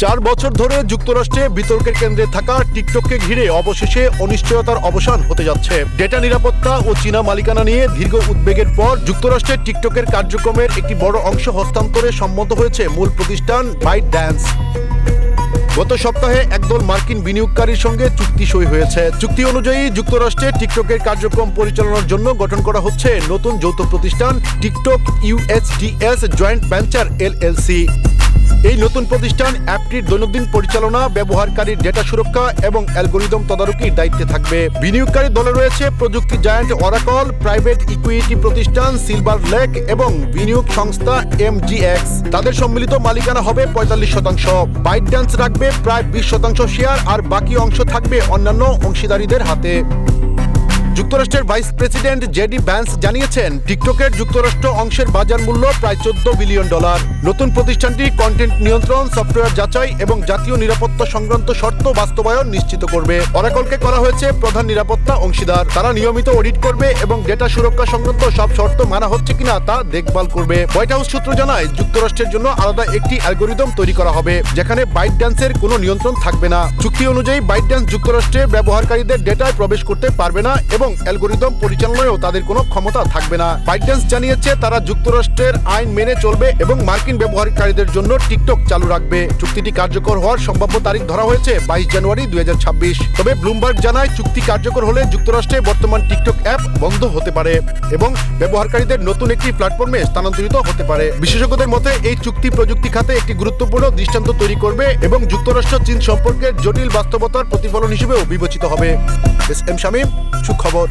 4 বছর ধরে যুক্তরাষ্ট্রে বিতর্কের কেন্দ্রে থাকা টিকটককে ঘিরে অবশেষে অনিশ্চয়তার অবসান হতে যাচ্ছে। ডেটা নিরাপত্তা ও চীনা মালিকানা নিয়ে দীর্ঘ উদ্বেগের পর যুক্তরাষ্ট্রে টিকটকের কার্যক্রমের একটি বড় অংশ হস্তান্তরে সম্মত হয়েছে মূল প্রতিষ্ঠান ByteDance। গত সপ্তাহে একদল মার্কিন বিনিয়োগকারীর সঙ্গে চুক্তি সই হয়েছে। চুক্তি অনুযায়ী যুক্তরাষ্ট্রে টিকটকের কার্যক্রম পরিচালনার জন্য গঠন করা হচ্ছে নতুন যৌথ প্রতিষ্ঠান TikTok UHDS joint venture LLC। এই নতুন প্রতিষ্ঠান অ্যাপটির দৈনন্দিন পরিচালনা, ব্যবহারকারীর ডেটা সুরক্ষা এবং অ্যালগরিদম তদারকির দায়িত্বে থাকবে। বিনিয়োগকারী দলে রয়েছে প্রযুক্তি জায়ান্ট অরাকল, প্রাইভেট ইকুইটি প্রতিষ্ঠান সিলভার লেক এবং বিনিয়োগ সংস্থা MGX। তাদের সম্মিলিত মালিকানা হবে 45%। ByteDance রাখবে প্রায় 20% শেয়ার, আর বাকি অংশ থাকবে অন্যান্য অংশীদারীদের হাতে। যুক্তরাষ্ট্রের ভাইস প্রেসিডেন্ট JD ভ্যান্স জানিয়েছেন, টিকটকের যুক্তরাষ্ট্র অংশের বাজার মূল্য প্রায় $14 বিলিয়ন। নতুন প্রতিষ্ঠানটি কন্টেন্ট নিয়ন্ত্রণ, সফটওয়্যার যাচাই এবং জাতীয় নিরাপত্তা সংক্রান্ত শর্ত বাস্তবায়ন নিশ্চিত করবে। অরাকলকে করা হয়েছে প্রধান নিরাপত্তা অংশীদার। তারা নিয়মিত অডিট করবে এবং ডেটা সুরক্ষা সংক্রান্ত সব শর্ত মানা হচ্ছে কিনা তা দেখভাল করবে। হোয়াইট হাউস সূত্র জানায়, যুক্তরাষ্ট্রের জন্য আলাদা একটি অ্যালগরিদম তৈরি করা হবে, যেখানে ByteDance-এর কোনো নিয়ন্ত্রণ থাকবে না। চুক্তি অনুযায়ী ByteDance যুক্তরাষ্ট্রে ব্যবহারকারীদের ডেটায় প্রবেশ করতে পারবে না এবং অ্যালগরিদম পরিচালনায়ও তাদের কোনো ক্ষমতা থাকবে না। ByteDance জানিয়েছে তারা যুক্তরাষ্ট্রের আইন মেনে চলবে এবং মার্কিন ব্যবহারকারীদের জন্য টিকটক চালু রাখবে। চুক্তিটি কার্যকর হওয়ার সম্ভাব্য তারিখ ধরা হয়েছে 22 জানুয়ারি 2026। তবে ব্লুমবার্গ জানায়, চুক্তি কার্যকর হলে যুক্তরাষ্ট্রে বর্তমান টিকটক অ্যাপ বন্ধ হতে পারে এবং ব্যবহারকারীদের নতুন একটি প্ল্যাটফর্মে স্থানান্তরিত হতে পারে। বিশেষজ্ঞদের মতে এই চুক্তি প্রযুক্তি খাতে একটি গুরুত্বপূর্ণ দৃষ্টান্ত তৈরি করবে এবং যুক্তরাষ্ট্র চীন সম্পর্কের জটিল বাস্তবতার প্রতিফলন হিসেবেও বিবেচিত হবে। SM শামীম, সুখবর।